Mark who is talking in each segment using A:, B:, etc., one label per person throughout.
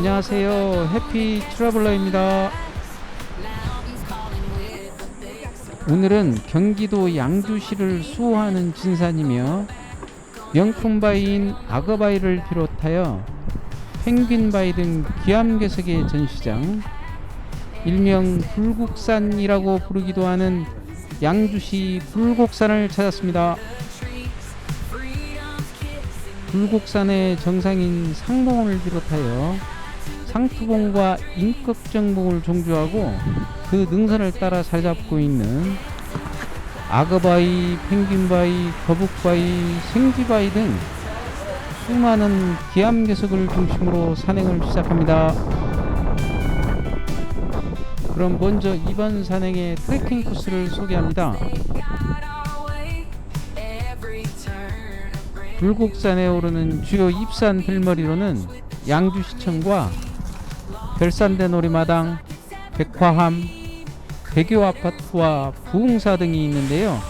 A: 안녕하세요. 해피 트러블러입니다. 오늘은 경기도 양주시를 수호하는 진산이며 명품바위인 악어바위를 비롯하여 펭귄바위 등 귀암괴석의 전시장, 일명 불국산이라고 부르기도 하는 양주시 불곡산을 찾았습니다. 불곡산의 정상인 상봉을 비롯하여 상투봉과 임꺽정봉을 종주하고 그 능선을 따라 자리잡고 있는 악어바위, 펭귄바위, 거북바위, 생쥐바위 등 수많은 기암괴석을 중심으로 산행을 시작합니다. 그럼 먼저 이번 산행의 트레킹 코스를 소개합니다. 불곡산에 오르는 주요 입산 들머리로는 양주시청과 별산대 놀이마당, 백화함, 대교아파트와 부흥사 등이 있는데요.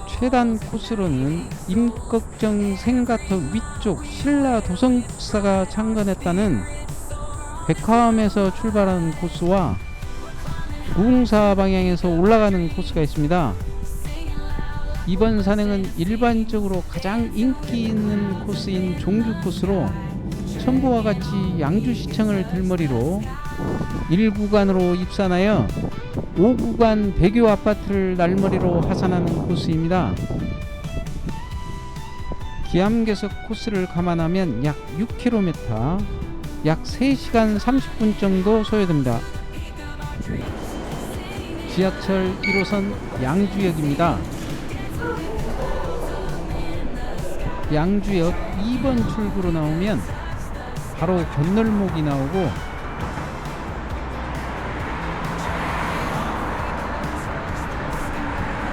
A: 최단 코스로는 임꺽정 생가터 위쪽 신라 도성사가 창건했다는 백화함에서 출발하는 코스와 부흥사 방향에서 올라가는 코스가 있습니다. 이번 산행은 일반적으로 가장 인기 있는 코스인 종주 코스로 첨부와 같이 양주시청을 들머리로 1구간으로 입산하여 5구간 대교 아파트를 날머리로 하산하는 코스입니다. 기암괴석 코스를 감안하면 약 6km, 약 3시간 30분 정도 소요됩니다. 지하철 1호선 양주역입니다. 양주역 2번 출구로 나오면 바로 건널목이 나오고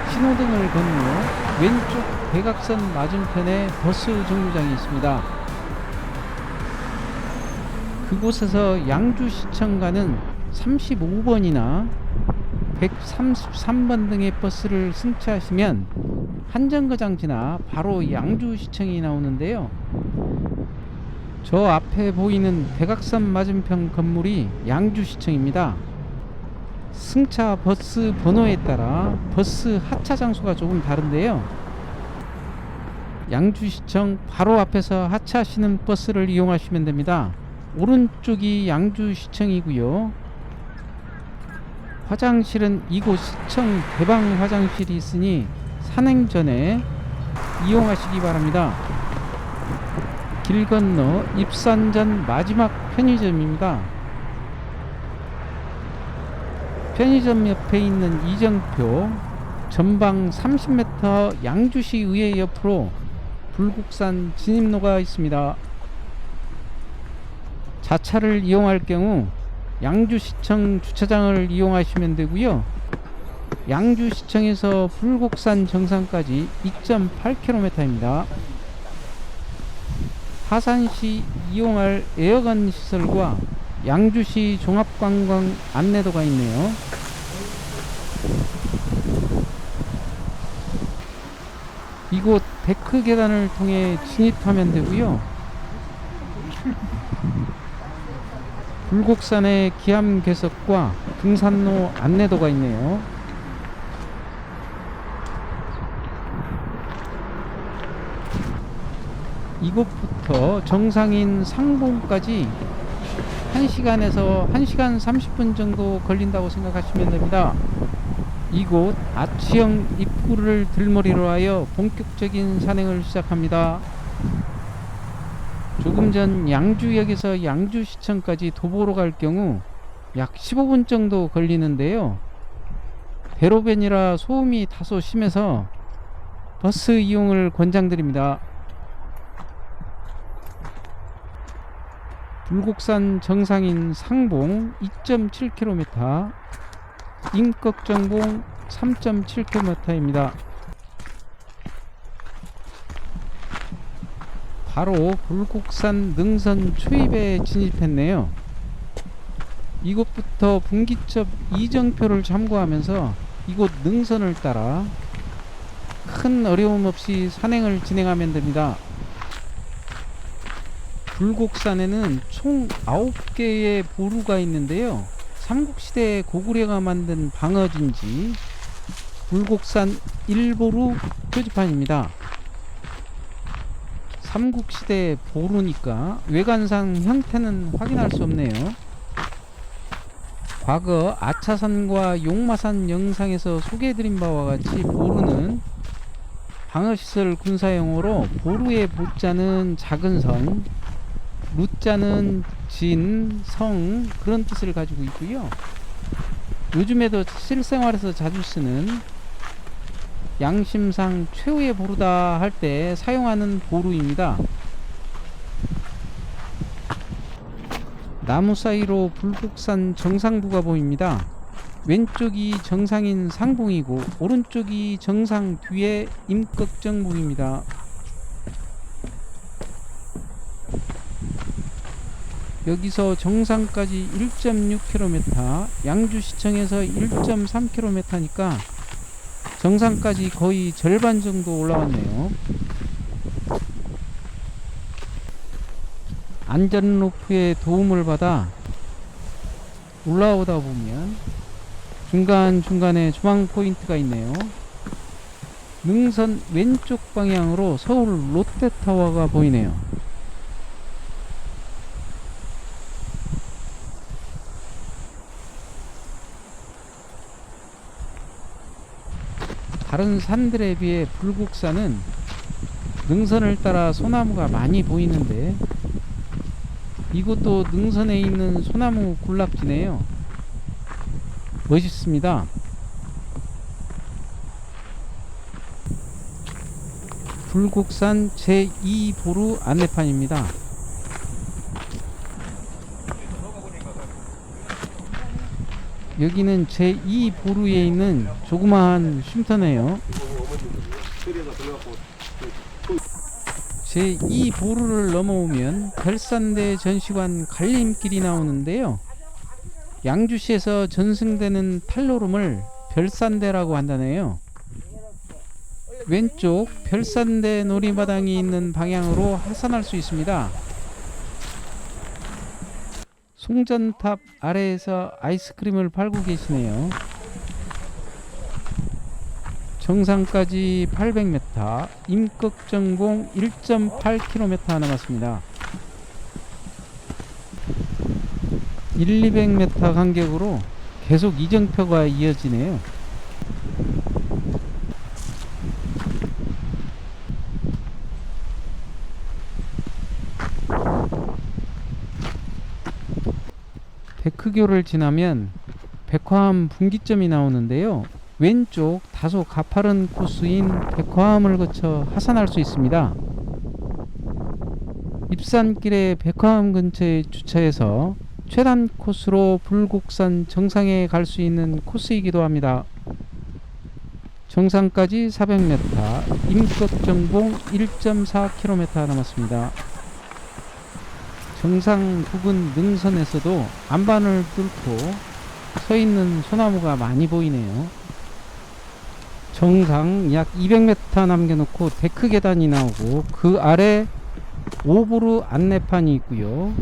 A: 신호등을 건너 왼쪽 대각선 맞은편에 버스 정류장이 있습니다. 그곳에서 양주시청 가는 35번이나 133번 등의 버스를 승차하시면 한정거장 지나 바로 양주시청이 나오는데요. 저 앞에 보이는 대각선 맞은편 건물이 양주시청입니다. 승차 버스 번호에 따라 버스 하차 장소가 조금 다른데요. 양주시청 바로 앞에서 하차하시는 버스를 이용하시면 됩니다. 오른쪽이 양주시청이고요. 화장실은 이곳 시청 대방 화장실이 있으니 산행 전에 이용하시기 바랍니다. 길 건너 입산 전 마지막 편의점입니다. 편의점 옆에 있는 이정표 전방 30m 양주시 의회 옆으로 불곡산 진입로가 있습니다. 자차를 이용할 경우 양주시청 주차장을 이용하시면 되고요. 양주시청에서 불곡산 정상까지 2.8km입니다. 하산시 이용할 에어건 시설과 양주시 종합관광 안내도가 있네요. 이곳 데크 계단을 통해 진입하면 되고요. 불곡산의 기암괴석과 등산로 안내도가 있네요. 이곳부터 정상인 상봉까지 1시간에서 1시간 30분 정도 걸린다고 생각하시면 됩니다. 이곳 아치형 입구를 들머리로 하여 본격적인 산행을 시작합니다. 조금 전 양주역에서 양주시청까지 도보로 갈 경우 약 15분 정도 걸리는데요. 대로변이라 소음이 다소 심해서 버스 이용을 권장드립니다. 불곡산 정상인 상봉 2.7km, 임꺽정봉 3.7km입니다. 바로 불곡산 능선 초입에 진입했네요. 이곳부터 분기점 이정표를 참고하면서 이곳 능선을 따라 큰 어려움 없이 산행을 진행하면 됩니다. 불곡산에는 총 9개의 보루가 있는데요. 삼국시대 고구려가 만든 방어진지 불곡산 1보루 표지판입니다. 삼국시대 보루니까 외관상 형태는 확인할 수 없네요. 과거 아차산과 용마산 영상에서 소개해드린 바와 같이 보루는 방어시설 군사용어로 보루의 보자는 작은 성, 루자는 진, 성 그런 뜻을 가지고 있고요. 요즘에도 실생활에서 자주 쓰는 양심상 최후의 보루다 할 때 사용하는 보루입니다. 나무 사이로 불곡산 정상부가 보입니다. 왼쪽이 정상인 상봉이고 오른쪽이 정상 뒤에 임꺽정부입니다. 여기서 정상까지 1.6km, 양주시청에서 1.3km니까 정상까지 거의 절반 정도 올라왔네요. 안전로프의 도움을 받아 올라오다 보면 중간중간에 조망 포인트가 있네요. 능선 왼쪽 방향으로 서울 롯데타워가 보이네요. 다른 산들에 비해 불곡산은 능선을 따라 소나무가 많이 보이는데 이곳도 능선에 있는 소나무 군락지네요. 멋있습니다. 불곡산 제2보루 안내판입니다. 여기는 제2보루에 있는 조그마한 쉼터네요. 제2보루를 넘어오면 별산대 전시관 갈림길이 나오는데요. 양주시에서 전승되는 탈노름을 별산대라고 한다네요. 왼쪽 별산대 놀이마당이 있는 방향으로 하산할 수 있습니다. 송전탑 아래에서 아이스크림을 팔고 계시네요. 정상까지 800m, 임꺽정봉 1.8km 남았습니다. 1-200m 간격으로 계속 이정표가 이어지네요. 백흑교를 지나면 백화암 분기점이 나오는데요. 왼쪽 다소 가파른 코스인 백화암을 거쳐 하산할 수 있습니다. 입산길에 백화암 근처에 주차해서 최단 코스로 불곡산 정상에 갈 수 있는 코스이기도 합니다. 정상까지 400m, 임꺽정봉 1.4km 남았습니다. 정상 부근 능선에서도 안반을 뚫고 서 있는 소나무가 많이 보이네요. 정상 약 200m 남겨놓고 데크 계단이 나오고 그 아래 오보루 안내판이 있고요.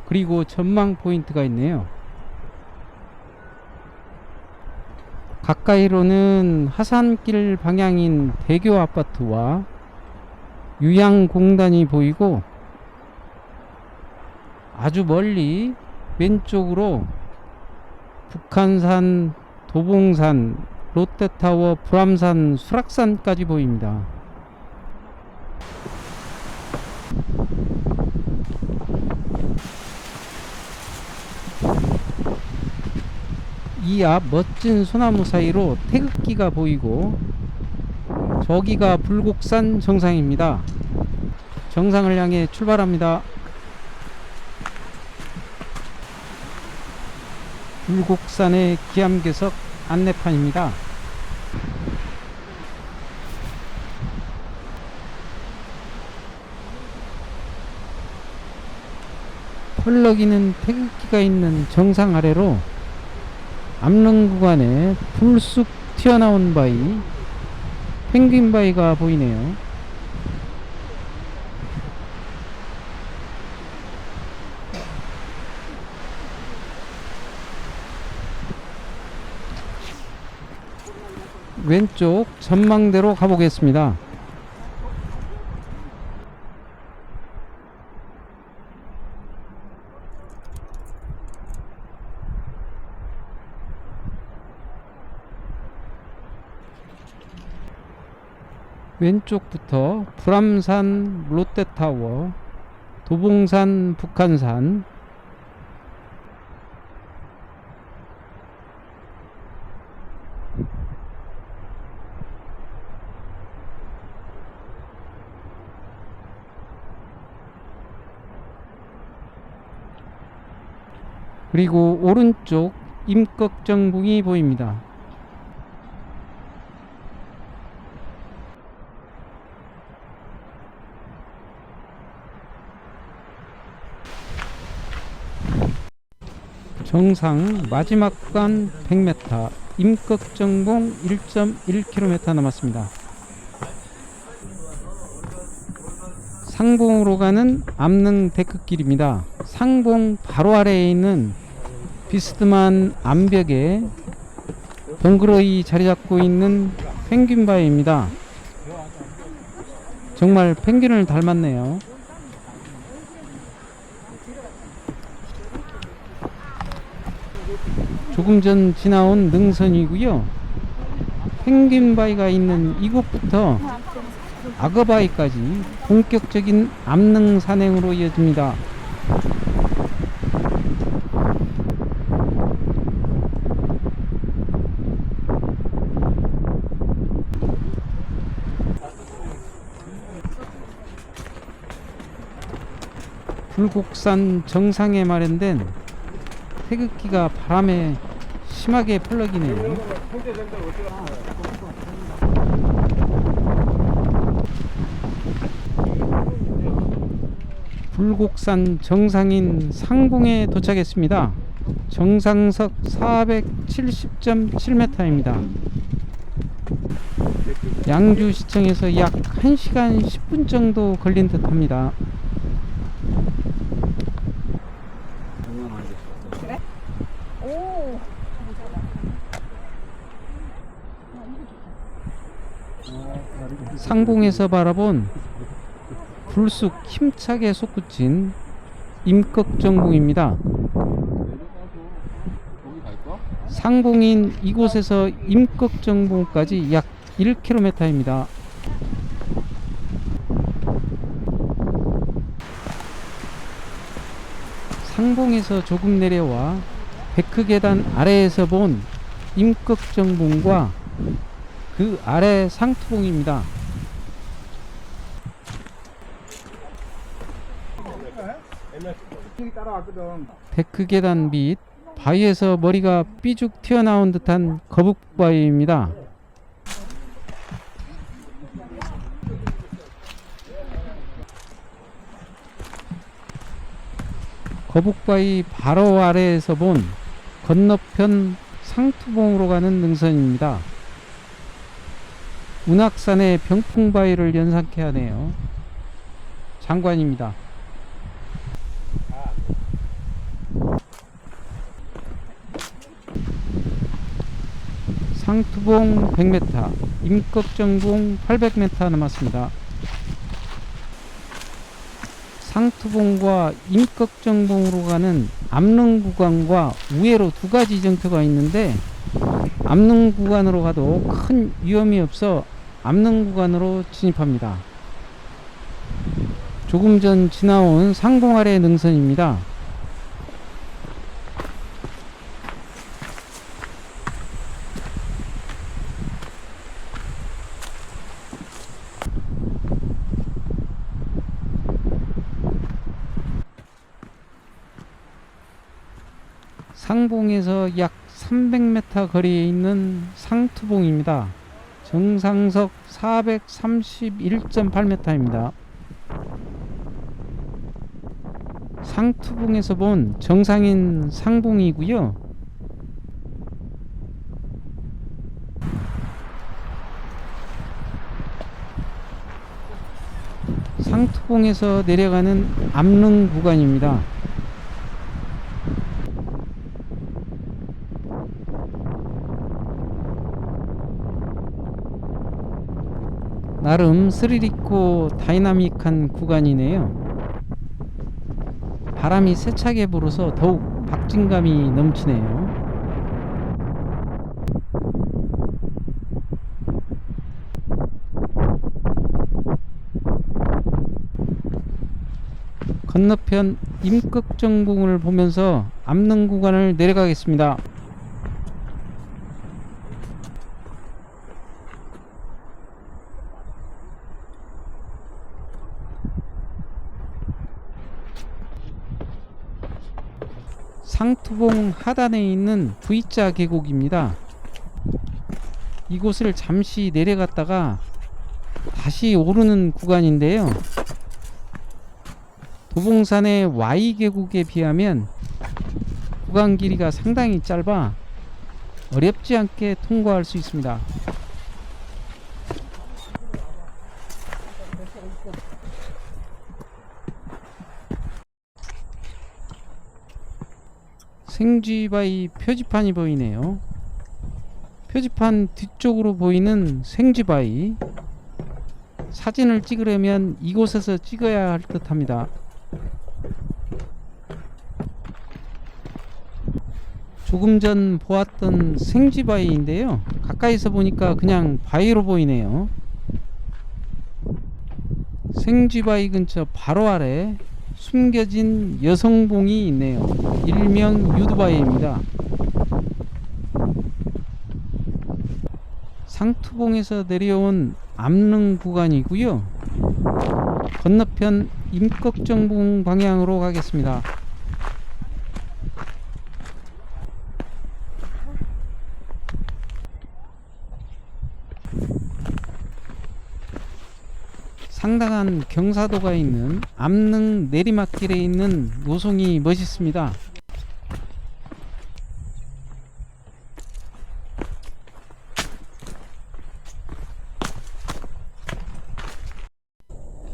A: 그리고 전망 포인트가 있네요. 가까이로는 하산길 방향인 대교 아파트와 유양공단이 보이고 아주 멀리 왼쪽으로 북한산, 도봉산, 롯데타워, 불암산, 수락산까지 보입니다. 이 앞 멋진 소나무 사이로 태극기가 보이고 저기가 불곡산 정상입니다. 정상을 향해 출발합니다. 불곡산의 기암괴석 안내판입니다. 펄럭이는 태극기가 있는 정상 아래로 암릉 구간에 불쑥 튀어나온 바위, 펭귄 바위가 보이네요. 왼쪽 전망대로 가보겠습니다. 왼쪽부터 불암산 롯데타워, 도봉산 북한산, 그리고 오른쪽 임꺽정봉이 보입니다. 정상 마지막 구간 100m, 임꺽정봉 1.1km 남았습니다. 상봉으로 가는 암릉 데크길입니다. 상봉 바로 아래에 있는 비스듬한 암벽에 덩그러이 자리잡고 있는 펭귄바위입니다. 정말 펭귄을 닮았네요. 조금 전 지나온 능선이고요. 펭귄바위가 있는 이곳부터 악어바위까지 본격적인 암릉 산행으로 이어집니다. 불곡산 정상에 마련된 태극기가 바람에 심하게 펄럭이네요. 불곡산 정상인 상봉에 도착했습니다. 정상석 470.7m입니다. 양주시청에서 약 1시간 10분 정도 걸린 듯 합니다.
B: 그래? 오.
A: 상봉에서 바라본 불쑥 힘차게 솟구친 임꺽정봉입니다. 상봉인 이곳에서 임꺽정봉까지 약 1km입니다. 상봉에서 조금 내려와 데크계단 아래에서 본 임꺽정봉과 그 아래 상투봉입니다. 데크계단 및 바위에서 머리가 삐죽 튀어나온 듯한 거북바위입니다. 거북바위 바로 아래에서 본 건너편 상투봉으로 가는 능선입니다. 운악산의 병풍바위를 연상케 하네요. 장관입니다. 상투봉 100m, 임꺽정봉 800m 남았습니다. 상투봉과 임꺽정봉으로 가는 암릉 구간과 우회로 두 가지 정표가 있는데, 암릉 구간으로 가도 큰 위험이 없어 암릉 구간으로 진입합니다. 조금 전 지나온 상봉 아래 능선입니다. 상봉에서 약 300m 거리에 있는 상투봉입니다. 정상석 431.8m입니다. 상투봉에서 본 정상인 상봉이고요. 상투봉에서 내려가는 암릉 구간입니다. 나름 스릴 있고 다이나믹한 구간이네요. 바람이 세차게 불어서 더욱 박진감이 넘치네요. 건너편 임꺽정봉을 보면서 암릉 구간을 내려가겠습니다. 상투봉 하단에 있는 V자 계곡입니다. 이곳을 잠시 내려갔다가 다시 오르는 구간인데요. 도봉산의 Y 계곡에 비하면 구간 길이가 상당히 짧아 어렵지 않게 통과할 수 있습니다. 생쥐바위 표지판이 보이네요. 표지판 뒤쪽으로 보이는 생쥐바위, 사진을 찍으려면 이곳에서 찍어야 할 듯 합니다. 조금 전 보았던 생쥐바위인데요, 가까이서 보니까 그냥 바위로 보이네요. 생쥐바위 근처 바로 아래 숨겨진 여성봉이 있네요. 일명 유두바위입니다. 상투봉에서 내려온 암릉 구간이고요. 건너편 임꺽정봉 방향으로 가겠습니다. 상당한 경사도가 있는 암릉 내리막길에 있는 노송이 멋있습니다.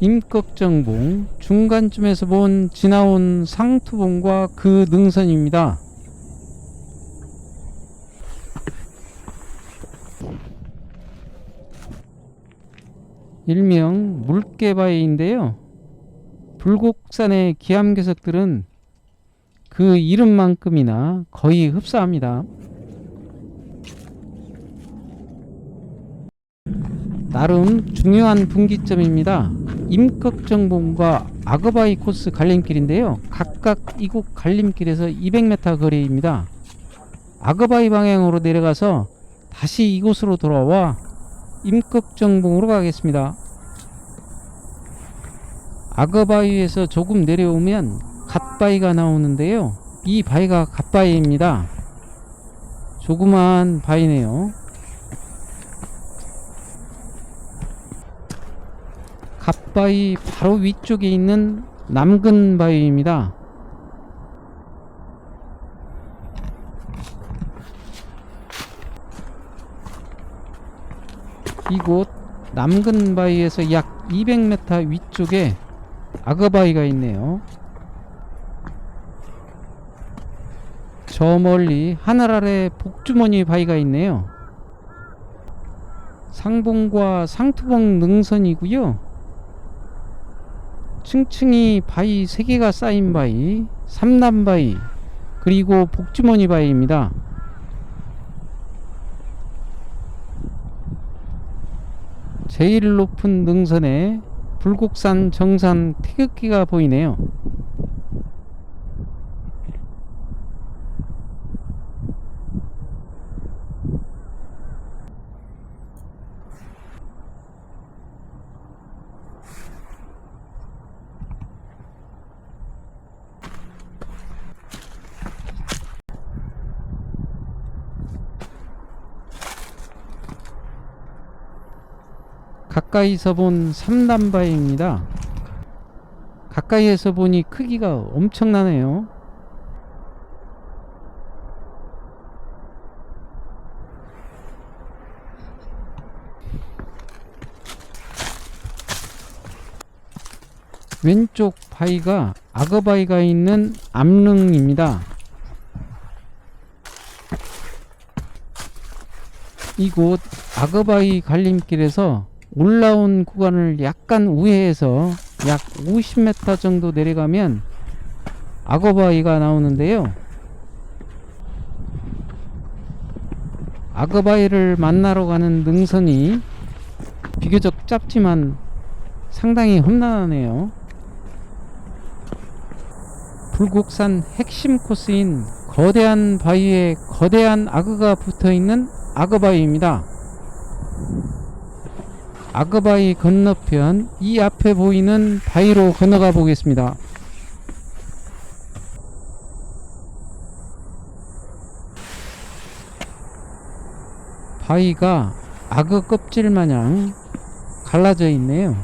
A: 임꺽정봉 중간쯤에서 본 지나온 상투봉과 그 능선입니다. 일명 물개바위인데요, 불곡산의 기암괴석들은 그 이름만큼이나 거의 흡사합니다. 나름 중요한 분기점입니다. 임꺽정봉과 아그바위 코스 갈림길인데요, 각각 이곳 갈림길에서 200m 거리입니다. 아그바위 방향으로 내려가서 다시 이곳으로 돌아와 임꺽정봉으로 가겠습니다. 아그바위에서 조금 내려오면 갓바위가 나오는데요, 이 바위가 갓바위입니다. 조그마한 바위네요. 갓바위 바로 위쪽에 있는 남근바위입니다. 이곳 남근바위에서 약 200m 위쪽에 아그바위가 있네요. 저 멀리 하늘 아래 복주머니 바위가 있네요. 상봉과 상투봉 능선이고요. 층층이 바위 3개가 쌓인 바위, 삼남바위, 그리고 복주머니 바위입니다. 제일 높은 능선에 불곡산 정산 태극기가 보이네요. 가까이서 본 삼남바위입니다. 가까이에서 보니 크기가 엄청나네요. 왼쪽 바위가 악어바위가 있는 암릉입니다. 이곳 악어바위 갈림길에서 올라온 구간을 약간 우회해서 약 50m 정도 내려가면 악어바위가 나오는데요. 악어바위를 만나러 가는 능선이 비교적 짧지만 상당히 험난하네요. 불국산 핵심 코스인 거대한 바위에 거대한 악어가 붙어있는 악어바위입니다. 악어바위 건너편 이 앞에 보이는 바위로 건너가 보겠습니다. 바위가 악어 껍질 마냥 갈라져 있네요.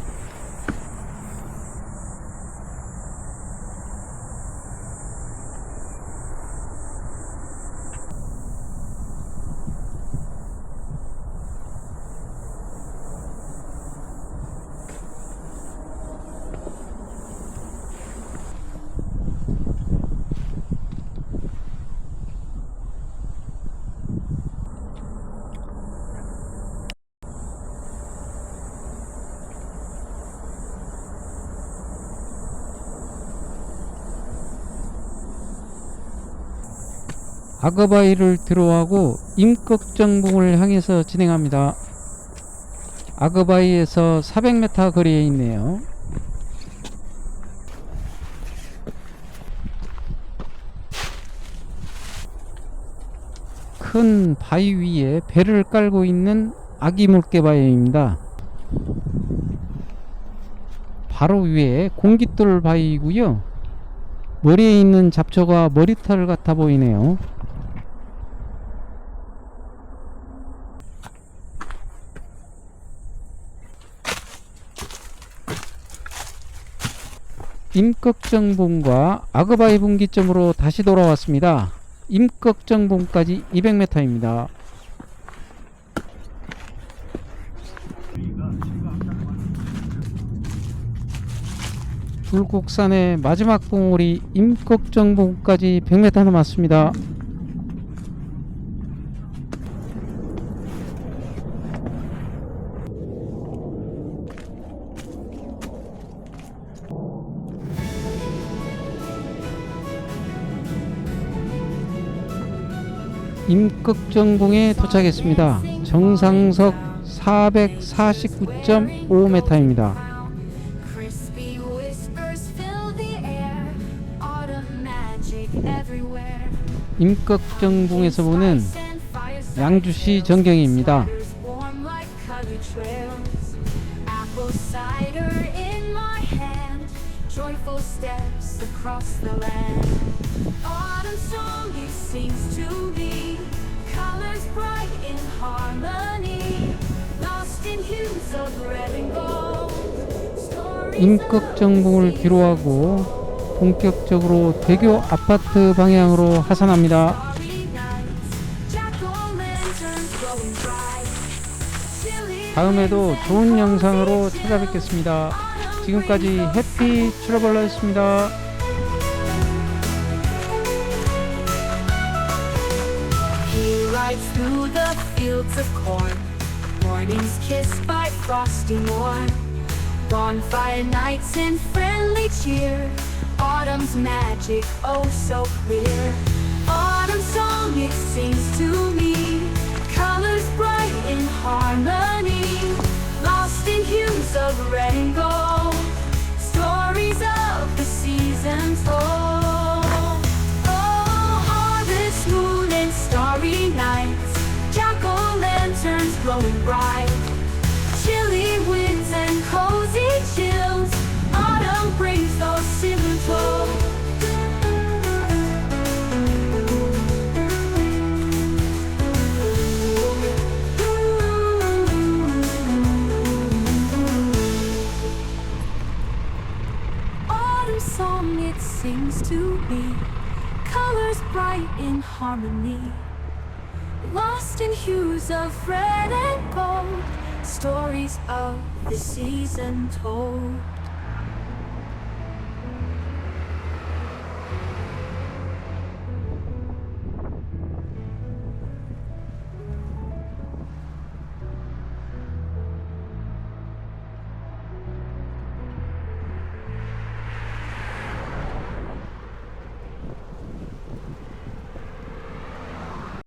A: 악어바위를 들어가고 임꺽정봉을 향해서 진행합니다. 악어바위에서 400m 거리에 있네요. 큰 바위 위에 배를 깔고 있는 아기 물개바위입니다. 바로 위에 공깃돌 바위이고요. 머리에 있는 잡초가 머리털 같아 보이네요. 임꺽정봉과 악어바위 분기점으로 다시 돌아왔습니다. 임꺽정봉까지 200m입니다. 불국산의 마지막 봉우리 임꺽정봉까지 100m 남았습니다. 임꺽정봉에 도착했습니다. 정상석 449.5m입니다. 임꺽정봉에서 보는 양주시 전경입니다. 임꺽정봉을 뒤로하고 본격적으로 대교 아파트 방향으로 하산합니다. 다음에도 좋은 영상으로 찾아뵙겠습니다. 지금까지 해피 트래블러였습니다.
C: He rides through the fields of corn, mornings kissed by frosty morn, bonfire nights in friendly cheer, autumn's magic oh so clear. Autumn song it sings to me, colors bright in harmony, lost in hues of red and gold, stories of the seasons told. Oh, harvest moon and starry nights, jack-o'-lanterns glowing bright, chilly winds and cozy chills, autumn brings those simple. Autumn song it sings to me, colors bright in harmony, lost in hues of red and gold, stories of the season told.